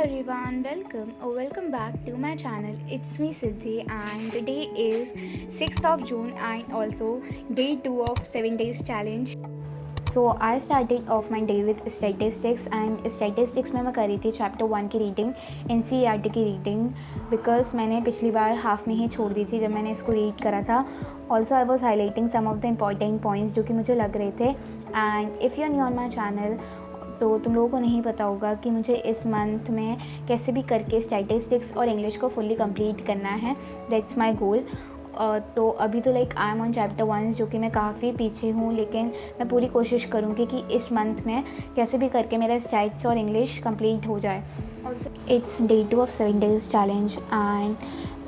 everyone, welcome back to my channel. It's me Siddhi and today is 6th of June and also day 2 of 7 days challenge. So I started off my day with statistics and statistics में मैं कर रही थी chapter 1 की reading, NCERT की reading, because मैंने पिछली बार half में ही छोड़ दी थी जब मैंने इसको रीड करा था. Also I was highlighting some of the important points जो कि मुझे लग रहे थे. And if you are new on my channel तो तुम लोगों को नहीं पता होगा कि मुझे इस मंथ में कैसे भी करके स्टैटिस्टिक्स और इंग्लिश को फुल्ली कंप्लीट करना है. That's my goal. तो अभी तो like I am on chapter 1 जो कि मैं काफ़ी पीछे हूँ, लेकिन मैं पूरी कोशिश करूँगी कि इस मंथ में कैसे भी करके मेरा स्टैट्स और इंग्लिश कंप्लीट हो जाए. It's day 2 of 7 days challenge and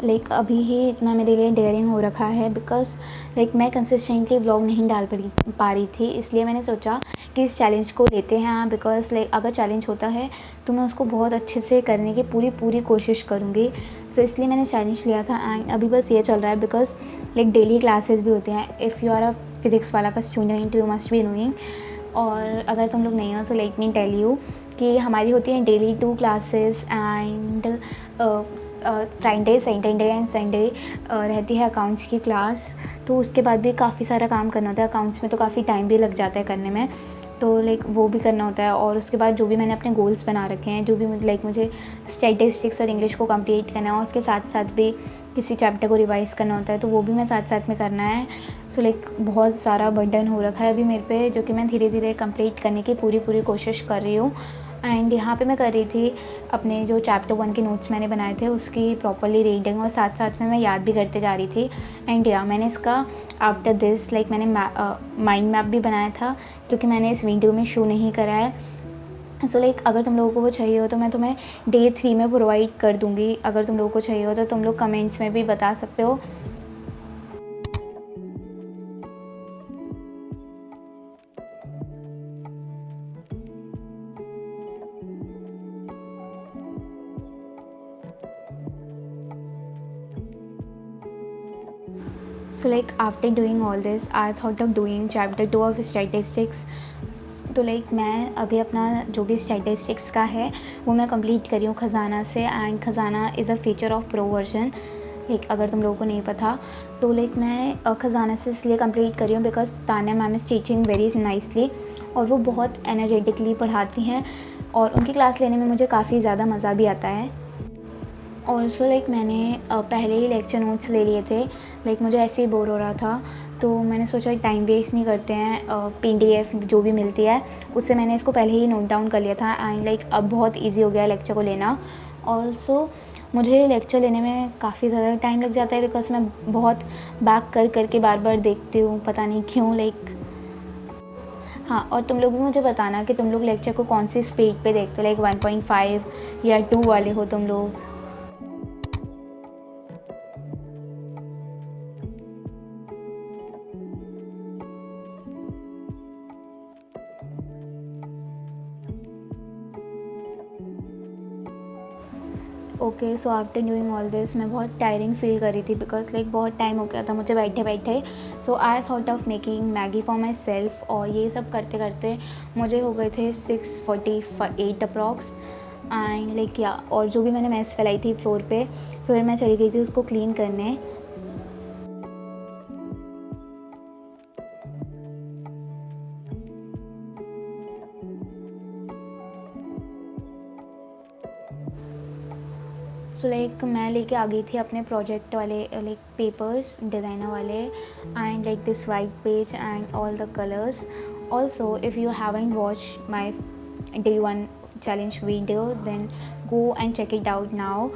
like अभी ही इतना मेरे लिए डेयरिंग हो रखा है बिकॉज लाइक मैं कंसिस्टेंटली व्लॉग नहीं डाल पा रही थी. इसलिए मैंने सोचा कि इस चैलेंज को लेते हैं, बिकॉज लाइक अगर चैलेंज होता है तो मैं उसको बहुत अच्छे से करने की पूरी कोशिश करूँगी. सो इसलिए मैंने चैलेंज लिया था एंड अभी बस ये चल रहा है बिकॉज लाइक डेली क्लासेस भी होते हैं. If you are a physics वाला का student you must be knowing. और अगर तुम लोग नहीं हो तो लेट मी टेल यू कि हमारी होती हैं daily 2 classes and Friday Saturday and Sunday रहती है अकाउंट्स की क्लास. तो उसके बाद भी काफ़ी सारा काम करना होता है. अकाउंट्स में तो काफ़ी टाइम भी लग जाता है करने में, तो लाइक वो भी करना होता है. और उसके बाद जो भी मैंने अपने गोल्स बना रखे हैं, जो भी लाइक मुझे स्टैटिस्टिक्स और इंग्लिश को कंप्लीट करना है और उसके साथ साथ भी किसी चैप्टर को रिवाइज़ करना होता है, तो वो भी मैं साथ साथ में करना है. सो लाइक बहुत सारा बर्डन हो रखा है अभी मेरे पे, जो कि मैं धीरे धीरे कंप्लीट करने की पूरी कोशिश कर रही हूँ. एंड यहाँ पे मैं कर रही थी अपने जो चैप्टर 1 के नोट्स मैंने बनाए थे उसकी प्रॉपरली रीडिंग, और साथ साथ में मैं याद भी करते जा रही थी. एंड या मैंने इसका आफ्टर दिस लाइक मैंने माइंड मैप भी बनाया था जो कि मैंने इस वीडियो में शो नहीं करा है. सो लाइक अगर तुम लोगों को वो चाहिए हो तो मैं तुम्हें डे 3 में प्रोवाइड कर दूँगी. अगर तुम लोगों को चाहिए हो तो तुम लोग कमेंट्स में भी बता सकते हो. So like after doing all this, I thought of doing chapter 2 of statistics. तो लाइक मैं अभी अपना जो भी स्टैटिस्टिक्स का है वो मैं कंप्लीट करी हूँ खजाना से. एंड खजाना is a feature of pro version. Like अगर तुम लोगों को नहीं पता तो लाइक मैं खजाना से इसलिए कंप्लीट करी हूँ because Tanya ma'am is teaching very nicely और वो बहुत एनर्जेटिकली पढ़ाती हैं और उनकी क्लास लेने में मुझे काफ़ी ज़्यादा मज़ा भी आता है. ऑल्सो लाइक मैंने पहले ही लेक्चर नोट्स ले लिए थे. लाइक मुझे ऐसे ही बोर हो रहा था तो मैंने सोचा टाइम वेस्ट नहीं करते हैं, PDF जो भी मिलती है उससे मैंने इसको पहले ही नोट डाउन कर लिया था. एंड लाइक अब बहुत इजी हो गया लेक्चर को लेना. ऑल्सो मुझे लेक्चर लेने में काफ़ी ज़्यादा टाइम लग जाता है बिकॉज मैं बहुत बैक कर के बार बार देखती हूँ, पता नहीं क्यों. लाइक हाँ, और तुम लोग भी मुझे बताना कि तुम लोग लेक्चर को कौन सी स्पीड पे देखते हो, लाइक 1.5 या 2 वाले हो तुम लोग. Okay, so after doing all this मैं बहुत टायरिंग फील कर रही थी बिकॉज लाइक बहुत टाइम हो गया था मुझे बैठे बैठे. So I thought of making Maggi for myself और ये सब करते करते मुझे हो गए थे 6:48 अप्रॉक्स. एंड लाइक या और जो भी मैंने मैस फैलाई थी फ्लोर पे, फिर मैं चली गई थी उसको क्लीन करने. सो लाइक मैं लेके आ गई थी अपने प्रोजेक्ट वाले लाइक पेपर्स डिज़ाइनर वाले and like this white page and all the colours. Also if you haven't watch my day 1 challenge video then go and check it out now.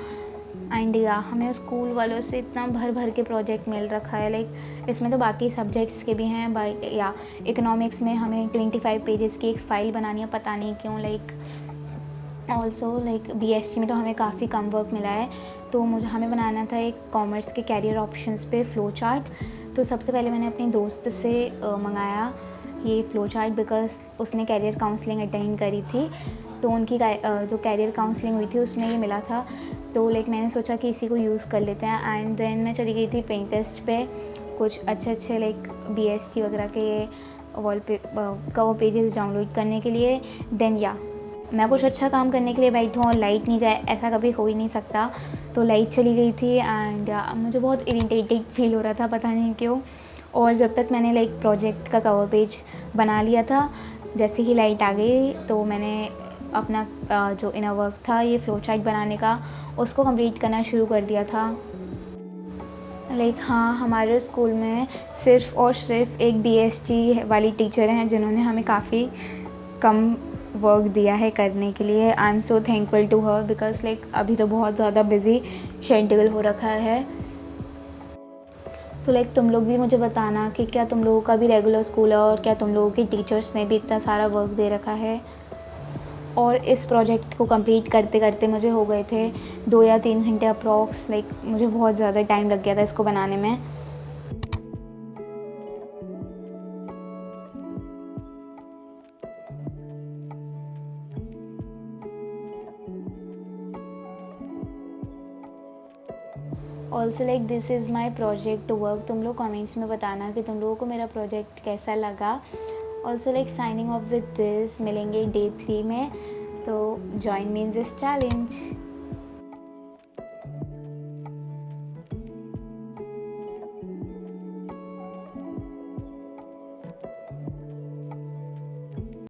And या हमें school वालों से इतना भर के project मिल रखा है. लाइक इसमें तो बाकी सब्जेक्ट्स के भी हैं बट या इकोनॉमिक्स में हमें 25 पेजेस की एक फ़ाइल बनानी है, पता नहीं क्यों. लाइक ऑल्सो लाइक BST में तो हमें काफ़ी कम वर्क मिला है. तो मुझे हमें बनाना था एक कॉमर्स के कैरियर ऑप्शंस पे फ़्लो चार्ट. तो सबसे पहले मैंने अपनी दोस्त से मंगाया ये फ़्लो चार्ट बिकॉज उसने कैरियर काउंसलिंग अटेंड करी थी. तो उनकी जो कैरियर काउंसलिंग हुई थी उसमें ये मिला था. तो लाइक मैंने सोचा कि इसी को यूज़ कर लेते हैं. एंड देन मैं चली गई थी Pinterest पे कुछ अच्छे लाइक BST वगैरह के वॉल पे कवर पेजेस डाउनलोड करने के लिए. देन या मैं कुछ अच्छा काम करने के लिए बैठूँ और लाइट नहीं जाए, ऐसा कभी हो ही नहीं सकता। तो लाइट चली गई थी एंड मुझे बहुत इरिटेटेड फील हो रहा था, पता नहीं क्यों। और जब तक मैंने लाइक प्रोजेक्ट का कवर पेज बना लिया था, जैसे ही लाइट आ गई तो मैंने अपना जो इनर वर्क था ये फ्लो चार्ट बनाने का, उसको कंप्लीट करना शुरू कर दिया था। लाइक हाँ, हमारे स्कूल में सिर्फ़ और सिर्फ एक बीएसटी वाली टीचर हैं जिन्होंने हमें काफ़ी कम वर्क दिया है करने के लिए। I am so thankful to her because like अभी तो बहुत ज़्यादा बिज़ी शेड्यूल हो रखा है। तो लाइक तुम लोग भी मुझे बताना कि क्या तुम लोगों का भी रेगुलर स्कूल है और क्या तुम लोगों की टीचर्स ने भी इतना सारा वर्क दे रखा है। और इस प्रोजेक्ट को कंप्लीट करते करते मुझे हो गए थे 2 या 3 घंटे अप्रॉक्स। लाइक मुझे बहुत ज़्यादा टाइम लग गया था इसको बनाने में। Also like this is my project work. तुम लोग कमेंट्स में बताना कि तुम लोगों को मेरा प्रोजेक्ट कैसा लगा। Also like signing off with this, मिलेंगे डे 3 में। तो join me in this challenge.